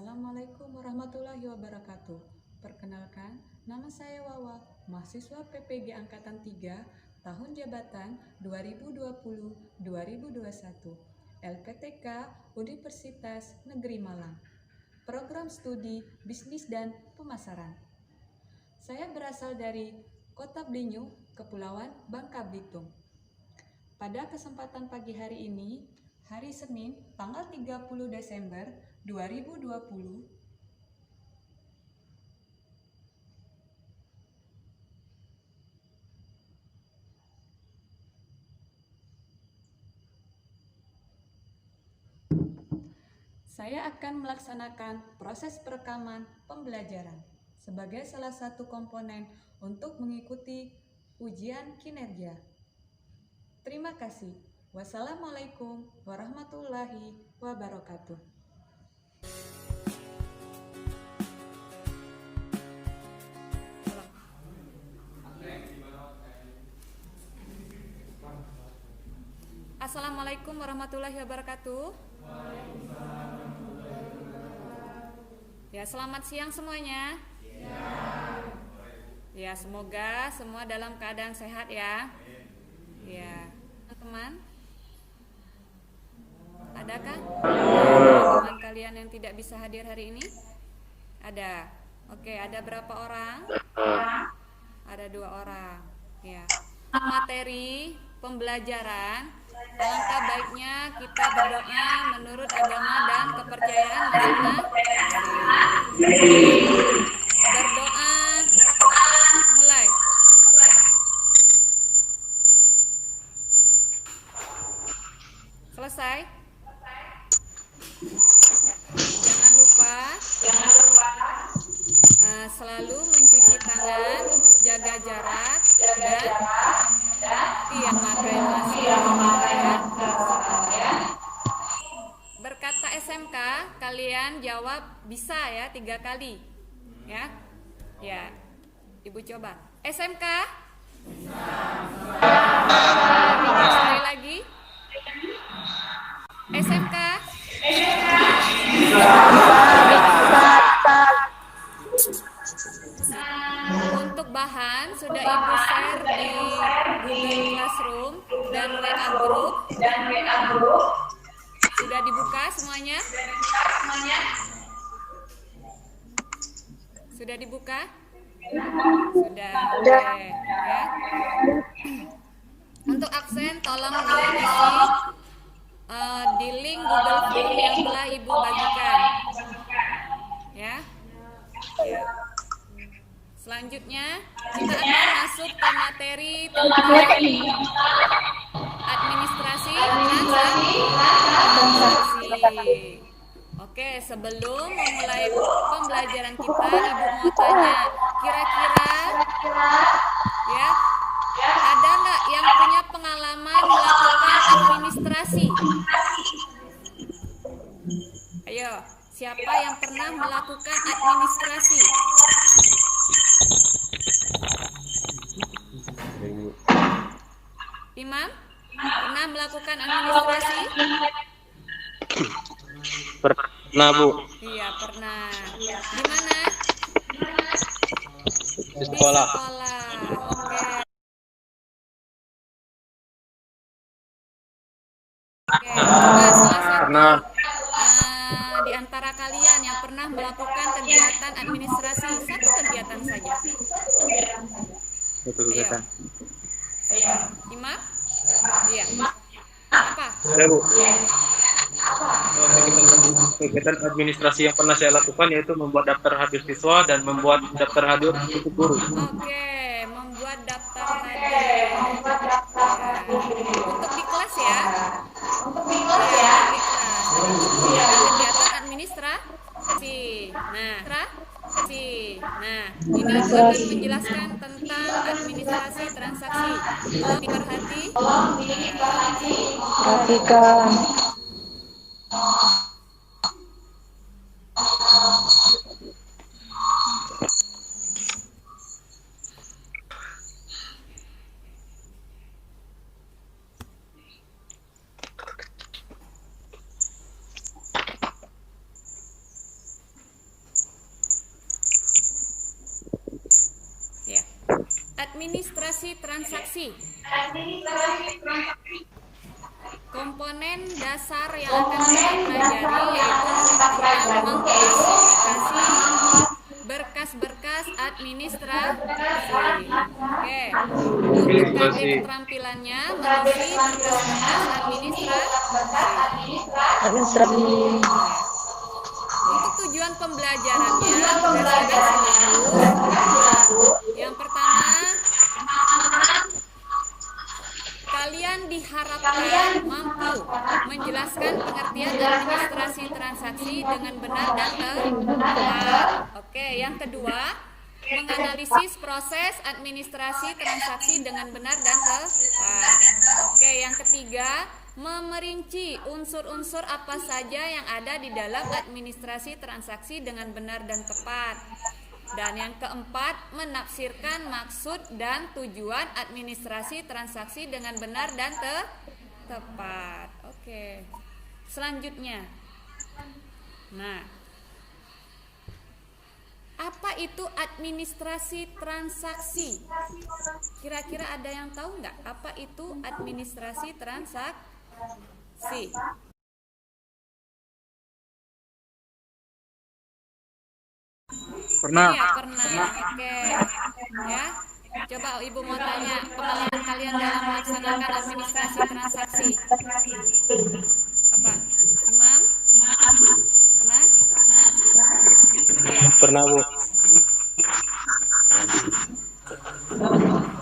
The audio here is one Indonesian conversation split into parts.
Assalamualaikum warahmatullahi wabarakatuh. Perkenalkan, nama saya Wawa, mahasiswa PPG Angkatan 3, tahun jabatan 2020-2021, LPTK Universitas Negeri Malang. Program studi Bisnis dan Pemasaran. Saya berasal dari Kota Blinyu, Kepulauan Bangka Belitung. Pada kesempatan pagi hari ini, hari Senin, tanggal 30 Desember 2020, saya akan melaksanakan proses perekaman pembelajaran sebagai salah satu komponen untuk mengikuti ujian kinerja. Terima kasih. Wassalamualaikum warahmatullahi wabarakatuh. Assalamualaikum warahmatullahi wabarakatuh. Ya, selamat siang semuanya. Ya, semoga semua dalam keadaan sehat ya. Ya, teman-teman. Adakah teman kalian yang tidak bisa hadir hari ini? Ada. Oke, ada berapa orang? Ada 2 orang. Ya. Materi pembelajaran, alangkah baiknya kita berdoa menurut agama dan kepercayaan masing-masing. Berdoa mulai. Selesai. Jangan lupa selalu mencuci tangan, jaga jarak, dan memakai masker. Berkata SMK, kalian jawab bisa ya 3 kali. Ya. Ya. Ibu coba. SMK? Sekali lagi. SMK? Untuk bahan sudah Ibu share di Google Classroom dan WA Group. Sudah dibuka semuanya? Sudah dibuka? Sudah. Oke, ya. Untuk absen tolong diisi di link Google Form yang telah Ibu bagikan. Ya. Ya. Selanjutnya kita akan masuk ke materi tentang administrasi transaksi. Oke, sebelum memulai pembelajaran kita, Ibu mau tanya, kira-kira ya, ada nggak yang punya pengalaman melakukan administrasi? Ayo, siapa yang pernah melakukan administrasi? Imam, pernah melakukan administrasi? Pernah, Bu. Iya, pernah. Di mana? Di sekolah. Oke. Oke, coba salah satu di antara kalian yang pernah melakukan kegiatan administrasi, satu kegiatan saja. Itu kegiatan. Siapa? Imam? Iya. Apa? Saya, Bu. Kegiatan administrasi yang pernah saya lakukan yaitu membuat daftar hadir siswa dan membuat daftar hadir untuk guru. Oke, membuat daftar hadir. Untuk di kelas ya. Di kelas. Kegiatan administrasi. Nah, ini akan menjelaskan tentang administrasi transaksi. Tolong perhatikan. Administrasi transaksi. Komponen dasar yang akan kita pelajari yaitu tentang mengklasifikasi berkas-berkas administrasi. Oke. Untuk target keterampilannya mengisi berkas-berkas administrasi. Untuk tujuan pembelajarannya berdasarkan silabus. Yang pertama, kalian diharapkan mampu menjelaskan pengertian administrasi transaksi dengan benar dan tepat. Oke, yang kedua, menganalisis proses administrasi transaksi dengan benar dan tepat. Oke, yang ketiga, memerinci unsur-unsur apa saja yang ada di dalam administrasi transaksi dengan benar dan tepat. Dan yang keempat, menafsirkan maksud dan tujuan administrasi transaksi dengan benar dan tepat. Oke. Selanjutnya. Nah, apa itu administrasi transaksi? Kira-kira ada yang tahu nggak apa itu administrasi transaksi? Pernah. Iya, pernah. Oke. Ya. Coba Ibu mau tanya pengalaman kalian dalam melaksanakan administrasi transaksi. Apa? Imam? Pernah? Iya. Pernah, Bu.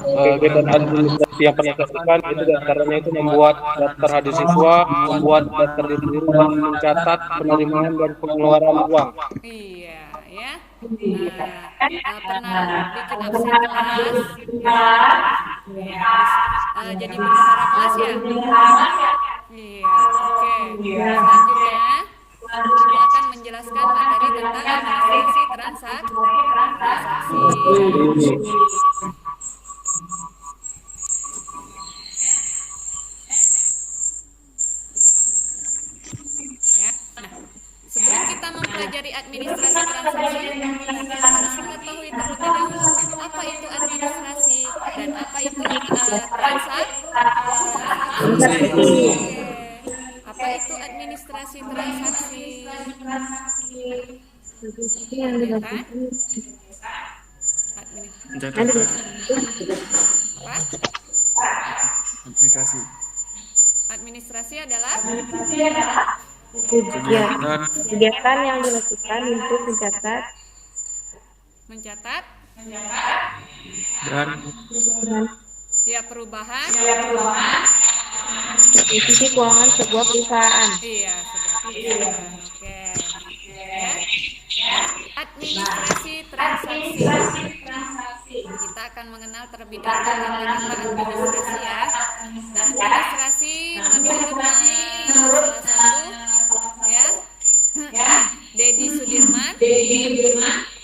Kegiatan administrasi yang pernah lakukan itu diantaranya itu membuat daftar hadir siswa, membuat daftar diri dan mencatat penerimaan dan pengeluaran uang. Iya, ya. Nah, pernah bikin absen kelas, ya. Jadi bendahara kelas ya. Iya, oke. Selanjutnya, Ibu akan menjelaskan materi tentang administrasi transaksi. Ya. Nah, sebelum kita mempelajari administrasi transaksi, kita harus mengetahui terlebih dahulu apa itu administrasi dan apa itu transaksi. Apa itu administrasi transaksi? Aplikasi. Administrasi adalah kegiatan yang dilakukan untuk mencatat Dan ya perubahan sisi keuangan sebuah perusahaan. iya sudah oke ya. Administrasi transaksi kita akan mengenal terlebih dahulu kata administrasi ya. Nah, administrasi menurut salah satu ya Dedi Sudirman,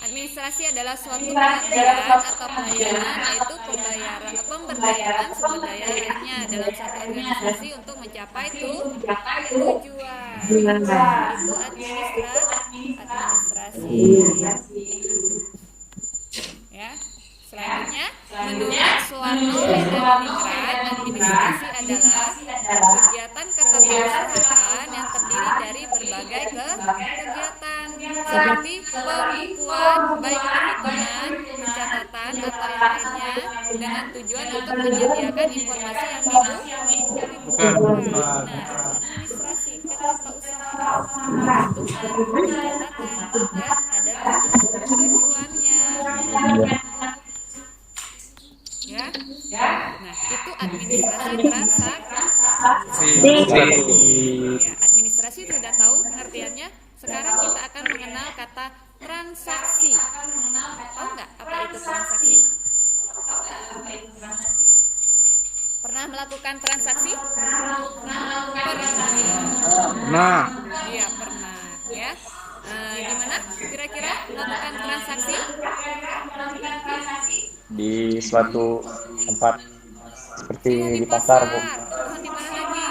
administrasi adalah suatu pengabdian atau pelayanan, yaitu pemberdayaan sumber daya lainnya dalam satu organisasi untuk mencapai tujuan. Itu administrasi. Ya. Selanjutnya, menurut Suwarno Hedendingrat, administrasi adalah kegiatan ketatanegaraan yang terdiri dari berbagai kegiatan seperti pembukuan, baik perhitungan, pencatatan atau yang lainnya dengan tujuan untuk menyediakan informasi yang dibutuhkan. Nah, administrasi ketatausahaan, perhitungan, pencatatan, ya ada tujuannya. Ya. Nah, itu administrasi transaksi. Ya, administrasi sudah tahu pengertiannya. Sekarang kita akan mengenal kata transaksi. Tahu nggak apa itu transaksi? Pernah melakukan transaksi? Pernah. Iya, pernah. Ya. Gimana? Kira-kira melakukan transaksi? Di suatu tempat seperti di pasar, Bu. Di mana lagi?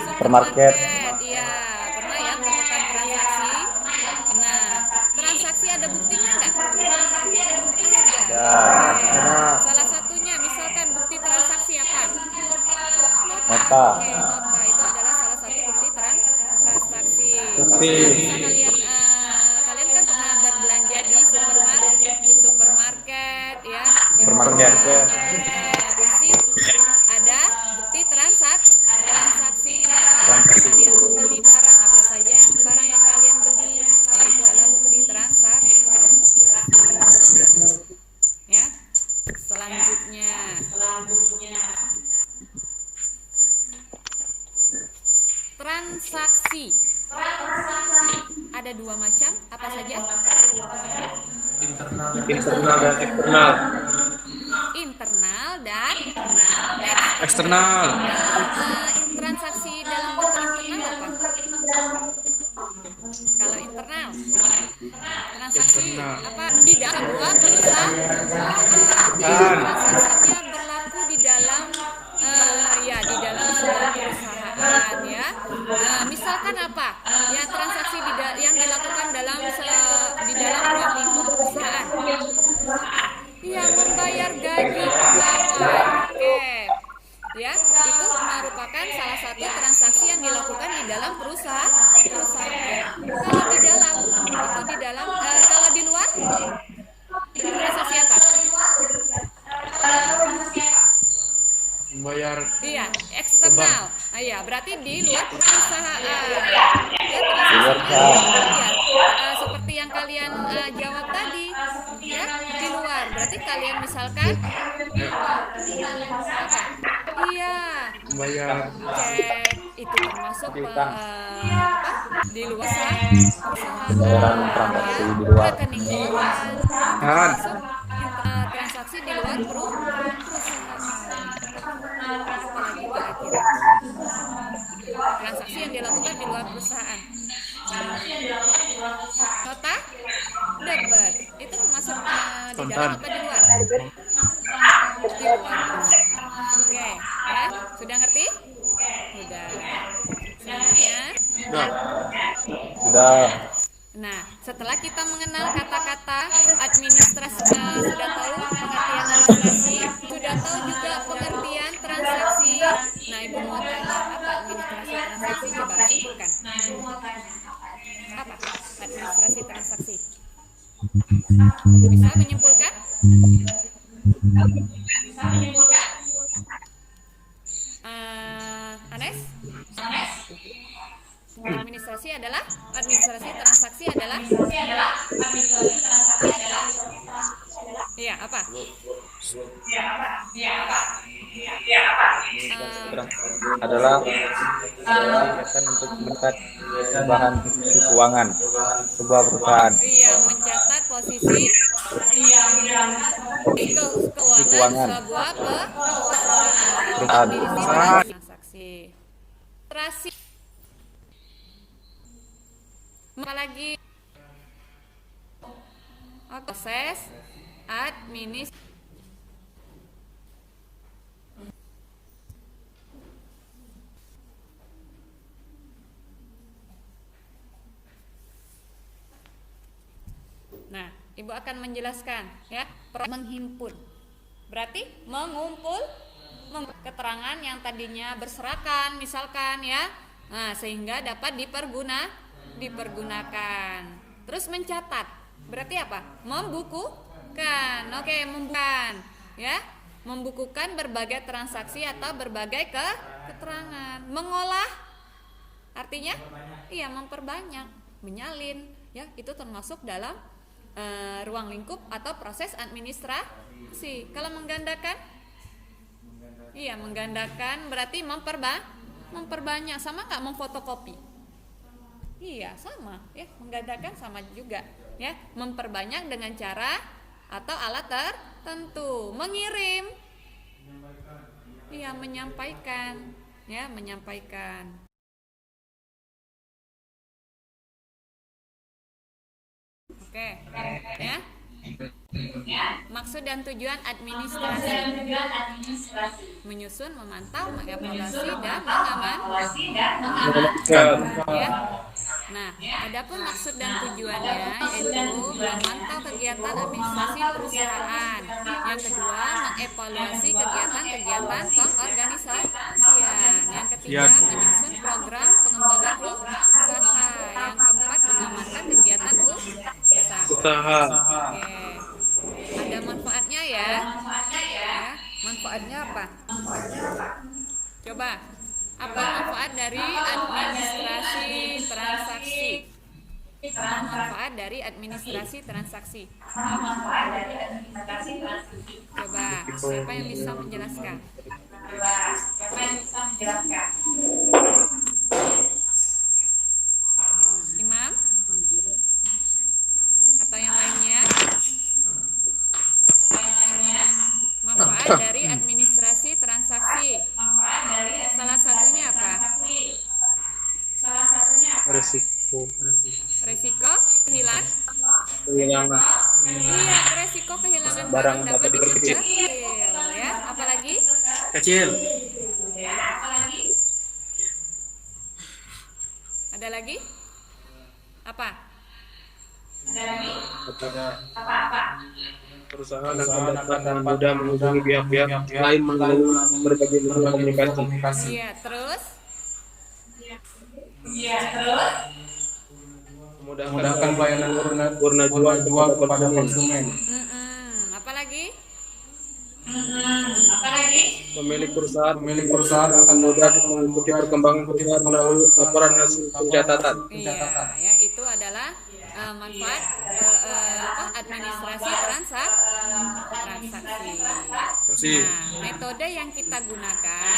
Supermarket. Iya, pernah ya melakukan transaksi. Nah, transaksi ada buktinya nggak? Ada. Ya, transaksi. Ada dua macam, apa saja? Internal dan eksternal. Internal dan Eksternal. transaksi dalam bentuk internal apa? Kalau internal, transaksi apa? Di dalam sebuah perusahaan, transaksinya berlaku di dalam di dalam sebuah perusahaan ya. Misalkan apa? Ya transaksi yang dilakukan di dalam ruang lingkup perusahaan. Ya, membayar gaji pegawai. Oke. Ya, itu merupakan salah satu transaksi yang dilakukan di dalam perusahaan. Kalau di dalam, itu di dalam. Kalau di luar, transaksi apa? Membayar Iya, eksternal. Iya, berarti di luar perusahaan. Ya, seperti yang kalian jawab tadi, ya, di luar. Berarti kalian misalkan apa? Iya, membayar cek itu termasuk di luar perusahaan. Pembayaran transaksi di luar. Rekening keuangan termasuk transaksi di luar perusahaan. Apalagi kira-kira transaksi yang dilakukan di luar perusahaan. Nota debit itu termasuk di dalam atau di luar? Di luar. Oke, ya sudah ngerti? Sudah. Selanjutnya. Sudah. Nah, setelah kita mengenal kata-kata administrasi, sudah tahu pengertian administrasi, sudah tahu juga pengertian transaksi. Nah, Ibu mau tanya apa administrasi transaksi? Coba simpulkan. Apa administrasi transaksi? Bisa menyimpulkan? Anes? Administrasi transaksi adalah iya apa? Adalah kegiatan untuk mencatat bahan keuangan sebuah perusahaan. Iya, mencatat posisi keuangan sebuah perusahaan. Transaksi. Apalagi proses administrasi. Nah, Ibu akan menjelaskan ya, menghimpun. Berarti mengumpul keterangan yang tadinya berserakan misalkan ya. Nah, sehingga dapat dipergunakan. Terus mencatat. Berarti apa? Membukukan. Oke, membukukan ya. Membukukan berbagai transaksi atau berbagai keterangan. Mengolah artinya iya memperbanyak, menyalin ya, itu termasuk dalam ruang lingkup atau proses administrasi. Kalau menggandakan? Iya, menggandakan berarti memperbanyak. Sama nggak memfotokopi? Iya, sama ya, menggandakan sama juga ya, memperbanyak dengan cara atau alat tertentu. Mengirim, iya, menyampaikan ya, menyampaikan. Oke, ya. Maksud dan tujuan administrasi: menyusun, memantau, mengevaluasi dan mengamankan. Ya. Nah, adapun maksud dan tujuannya yaitu memantau kegiatan administrasi perusahaan. Yang kedua, mengevaluasi kegiatan-kegiatan pengorganisasian. Yang ketiga, menyusun program pengembangan usaha. Yang keempat, mengamankan kegiatan usaha. Oke. Ada manfaatnya ya. Manfaatnya apa? Coba, apa manfaat dari administrasi transaksi? Manfaat dari administrasi transaksi. Coba, siapa yang bisa menjelaskan? Resiko kehilangan. kehilangan Iya, resiko kehilangan barang barang dapat dapat diperkecil. diperkecil, ya. Apalagi? Kecil. Ada lagi? Apa? Perusahaan akan dapat dengan mudah menghubungi pihak-pihak lain melalui berbagai metode komunikasi. Iya, terus? Memudahkan pelayanan purna jual kepada konsumen. Apalagi? Pemilik perusahaan akan mudah mengikuti perkembangan perusahaan melalui laporan hasil pencatatan. Iya, ya, itu adalah manfaat administrasi transaksi. Nah, metode yang kita gunakan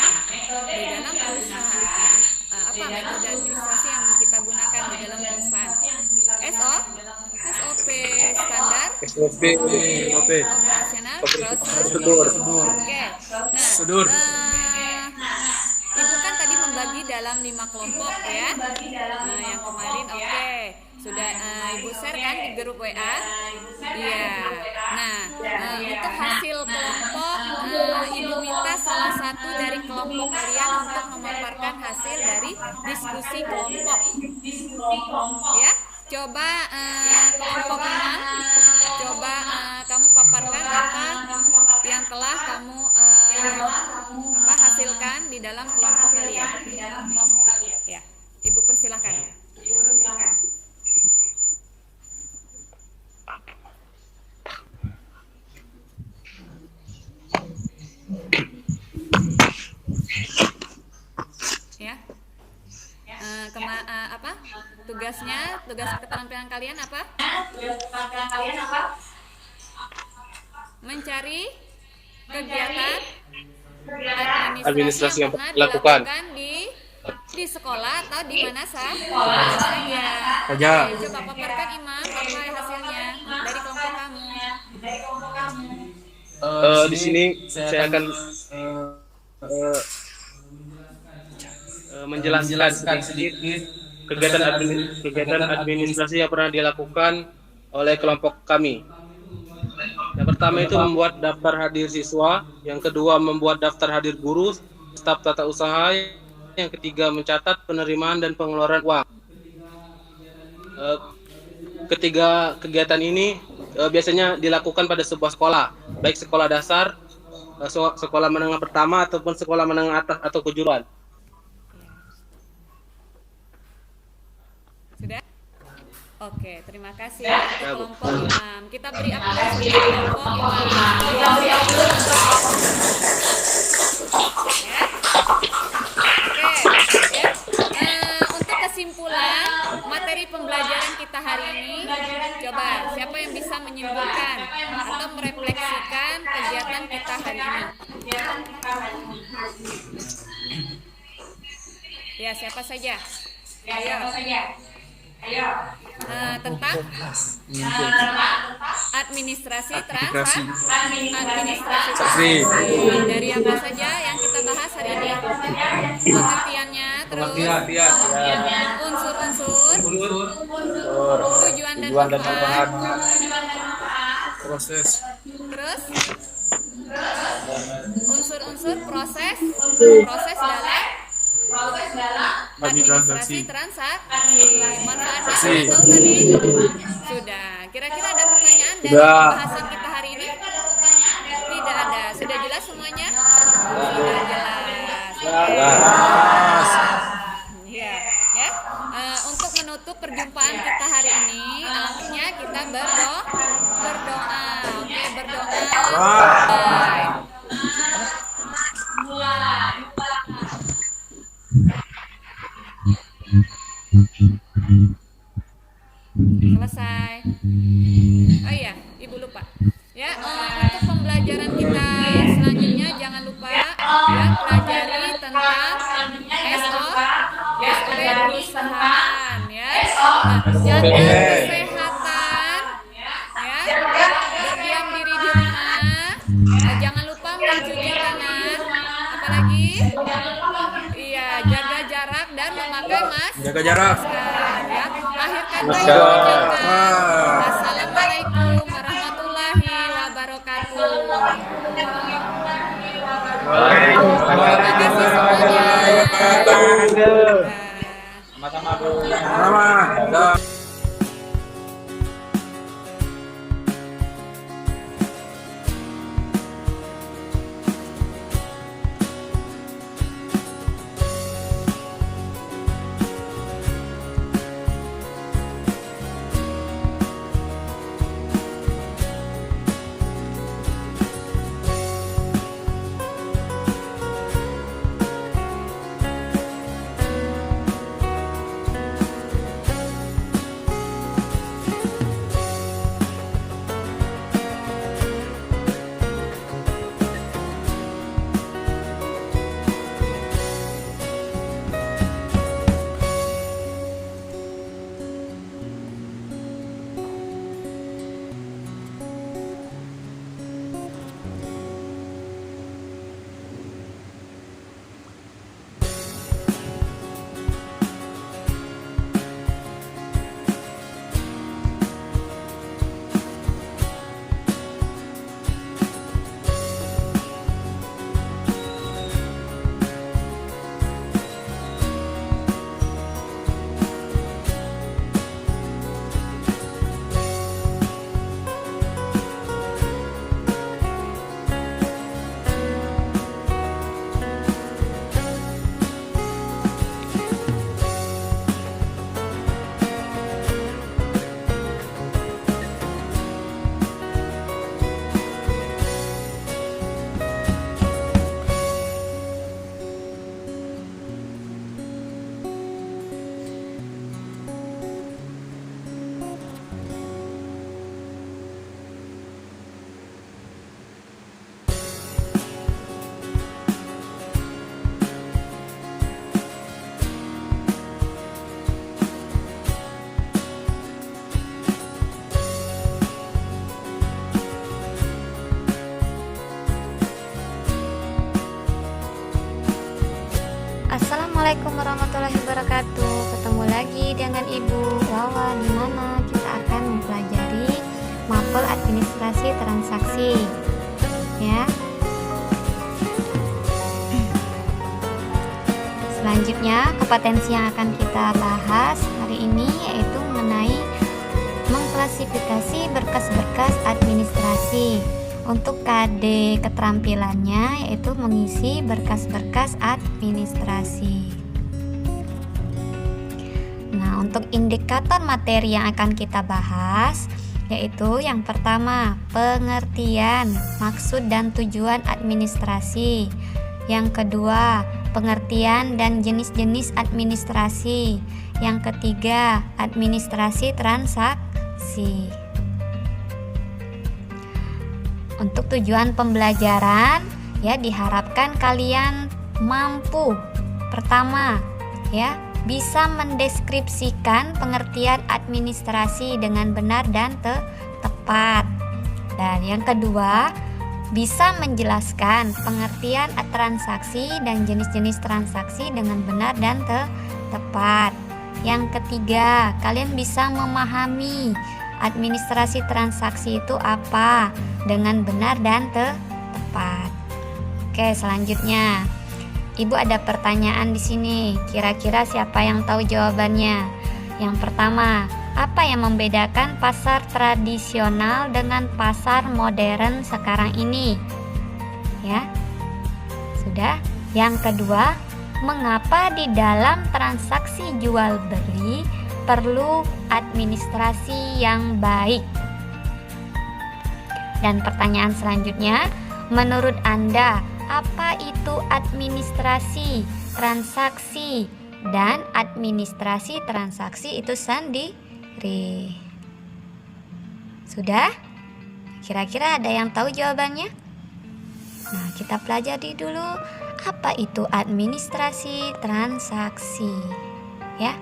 di dalam perusahaan, metode administrasi yang kita gunakan di dalam perusahaan? SOP standar, SOP, operasional, prosedur. Oke. Prosedur. Ibu kan tadi membagi dalam 5 kelompok ya. Nah, yang kemarin oke. Sudah Ibu share kan di grup WA? Iya. Nah, untuk hasil kelompok Ibu minta salah satu dari kelompok kalian untuk memaparkan hasil dari diskusi kelompok. Ya. Coba kelompok 5, coba kamu paparkan apa yang telah kamu hasilkan di dalam kelompok kalian. Ya, Ibu persilahkan. Ya. Tugas keterampilan kalian apa? Mencari kegiatan administrasi yang pernah dilakukan di sekolah atau di mana saja. Coba paparkan Imam apa hasilnya dari kelompok kamu. Di sini saya akan menjelaskan sedikit kegiatan administrasi yang pernah dilakukan oleh kelompok kami. Yang pertama itu membuat daftar hadir siswa, yang kedua membuat daftar hadir guru, staf tata usaha, yang ketiga mencatat penerimaan dan pengeluaran uang. Ketiga kegiatan ini biasanya dilakukan pada sebuah sekolah, baik sekolah dasar, sekolah menengah pertama ataupun sekolah menengah atas atau kejuruan. Sudah? Oke, terima kasih untuk kelompok Imam. Kita beri apresiasi kelompok Imam. Ya. Oke, ya. Untuk kesimpulan materi pembelajaran kita hari ini, coba siapa yang bisa menyimpulkan atau merefleksikan kegiatan kita hari ini? Ya, siapa saja? Ayo. Tentang administrasi transaksi. Dari apa saja yang kita bahas hari ini? Pengertiannya, terus unsur-unsur, tujuan dan manfaat, Proses. terus unsur-unsur proses dalam administrasi transaksi. Manfaatnya sudah tahu tadi? Sudah. Kira-kira ada pertanyaan dari pembahasan kita hari ini? Tidak ada. Sudah jelas semuanya? Sudah jelas. Ya. Untuk menutup perjumpaan kita hari ini, alangkahnya kita berdoa. Oke, berdoa. Selesai. Oh iya, Ibu lupa. Ya, untuk pembelajaran kita selanjutnya jangan lupa ya pelajari tentang SOP perusahaan ya. Jaga kesehatan ya. Berdiam diri di rumah. Jangan lupa mencuci tangan. Apalagi? Iya, jaga jarak dan memakai masker. Jaga jarak. Ya. Kita ucapkan Assalamualaikum warahmatullahi wabarakatuh. Terima kasih semuanya. Sama-sama, Bu. Sama. Assalamualaikum warahmatullahi wabarakatuh. Ketemu lagi dengan Ibu Wawa, di mana kita akan mempelajari mapel administrasi transaksi. Ya. Selanjutnya, kompetensi yang akan kita bahas hari ini yaitu mengenai mengklasifikasi berkas-berkas administrasi. Untuk KD keterampilannya yaitu mengisi berkas-berkas administrasi. Nah, untuk indikator materi yang akan kita bahas yaitu yang pertama, pengertian, maksud dan tujuan administrasi. Yang kedua, pengertian dan jenis-jenis administrasi. Yang ketiga, administrasi transaksi. Untuk tujuan pembelajaran, ya diharapkan kalian mampu pertama, ya, bisa mendeskripsikan pengertian administrasi dengan benar dan tepat. Dan yang kedua, bisa menjelaskan pengertian transaksi dan jenis-jenis transaksi dengan benar dan tepat. Yang ketiga, kalian bisa memahami administrasi transaksi itu apa dengan benar dan tepat. Oke, selanjutnya, Ibu ada pertanyaan di sini. Kira-kira siapa yang tahu jawabannya? Yang pertama, apa yang membedakan pasar tradisional dengan pasar modern sekarang ini? Ya, sudah. Yang kedua, mengapa di dalam transaksi jual beli perlu administrasi yang baik? Dan pertanyaan selanjutnya, menurut Anda apa itu administrasi transaksi dan administrasi transaksi itu sendiri? Sudah? Kira-kira ada yang tahu jawabannya? Nah, kita pelajari dulu apa itu administrasi transaksi, ya.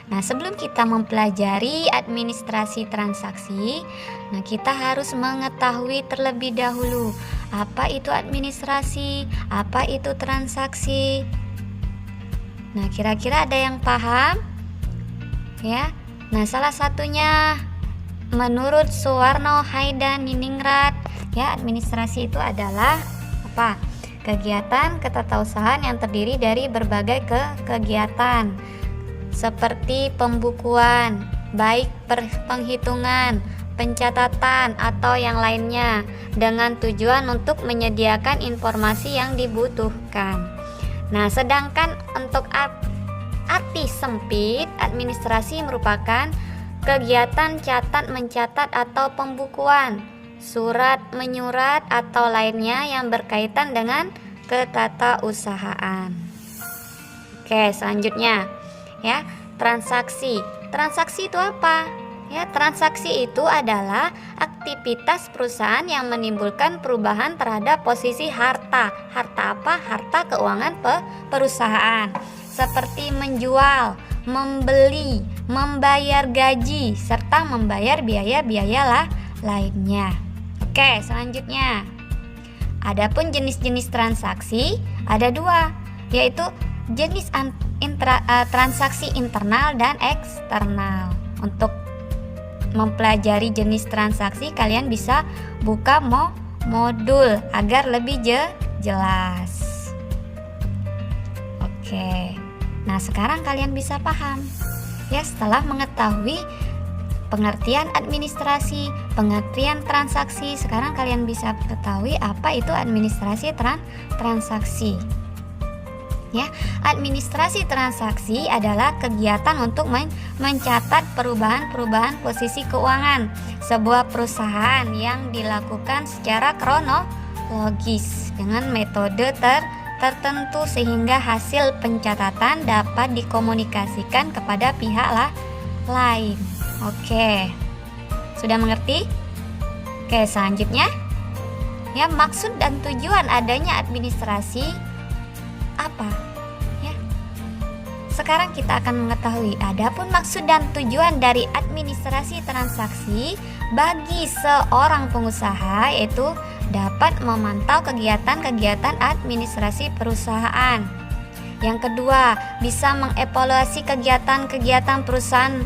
Nah, sebelum kita mempelajari administrasi transaksi, nah kita harus mengetahui terlebih dahulu apa itu administrasi, apa itu transaksi. Nah, kira-kira ada yang paham? Ya. Nah, salah satunya menurut Suwarno Haida-Niningrat, ya, administrasi itu adalah apa? Kegiatan ketatausahaan yang terdiri dari berbagai kegiatan seperti pembukuan, baik penghitungan, pencatatan atau yang lainnya, dengan tujuan untuk menyediakan informasi yang dibutuhkan. Nah, sedangkan untuk arti sempit, administrasi merupakan kegiatan catat mencatat atau pembukuan, surat menyurat atau lainnya yang berkaitan dengan ketatausahaan. Oke, selanjutnya ya, transaksi. Transaksi itu apa? Ya, transaksi itu adalah aktivitas perusahaan yang menimbulkan perubahan terhadap posisi harta. Harta apa? Harta keuangan perusahaan. Seperti menjual, membeli, membayar gaji, serta membayar biaya-biaya lainnya. Oke, selanjutnya. Adapun jenis-jenis transaksi ada dua, yaitu jenis transaksi internal dan eksternal. Untuk mempelajari jenis transaksi, kalian bisa buka modul agar lebih jelas. Oke. Nah, sekarang kalian bisa paham. Ya, setelah mengetahui pengertian administrasi, pengertian transaksi, sekarang kalian bisa ketahui apa itu administrasi transaksi. Ya, administrasi transaksi adalah kegiatan untuk mencatat perubahan-perubahan posisi keuangan sebuah perusahaan yang dilakukan secara kronologis dengan metode tertentu sehingga hasil pencatatan dapat dikomunikasikan kepada pihak lain. Oke, sudah mengerti? Oke, selanjutnya ya, maksud dan tujuan adanya administrasi apa? Ya, sekarang kita akan mengetahui. Adapun maksud dan tujuan dari administrasi transaksi bagi seorang pengusaha yaitu dapat memantau kegiatan-kegiatan administrasi perusahaan. Yang kedua, bisa mengevaluasi kegiatan-kegiatan perusahaan.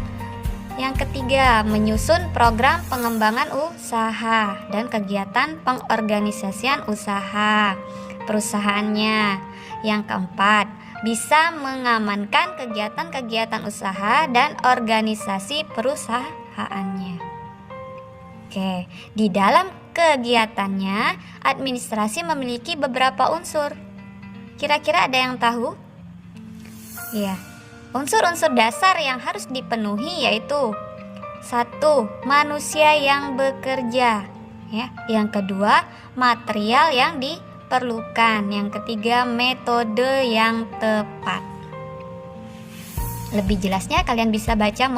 Yang ketiga, menyusun program pengembangan usaha dan kegiatan pengorganisasian usaha perusahaannya. Yang keempat, bisa mengamankan kegiatan-kegiatan usaha dan organisasi perusahaannya. Oke, di dalam kegiatannya, administrasi memiliki beberapa unsur. Kira-kira ada yang tahu? Ya, unsur-unsur dasar yang harus dipenuhi yaitu 1. Manusia yang bekerja. Ya, yang kedua, material yang diperlukan. Yang ketiga, metode yang tepat. Lebih jelasnya kalian bisa baca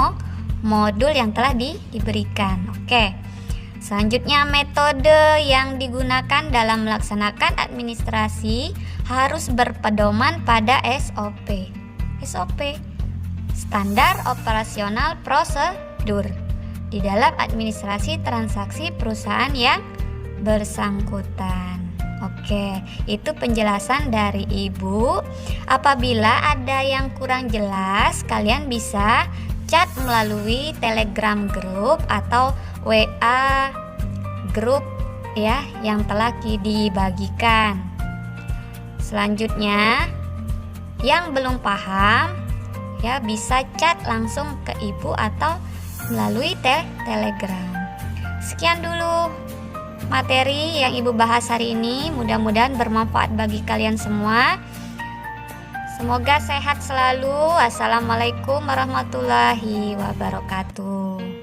modul yang telah diberikan. Oke. Selanjutnya, metode yang digunakan dalam melaksanakan administrasi harus berpedoman pada SOP. SOP, standar operasional prosedur, di dalam administrasi transaksi perusahaan yang bersangkutan. Oke, itu penjelasan dari Ibu. Apabila ada yang kurang jelas, kalian bisa chat melalui Telegram group atau WA grup ya yang telah dibagikan. Selanjutnya, yang belum paham ya bisa chat langsung ke Ibu atau melalui Telegram. Sekian dulu materi yang Ibu bahas hari ini, mudah-mudahan bermanfaat bagi kalian semua. Semoga sehat selalu. Assalamualaikum warahmatullahi wabarakatuh.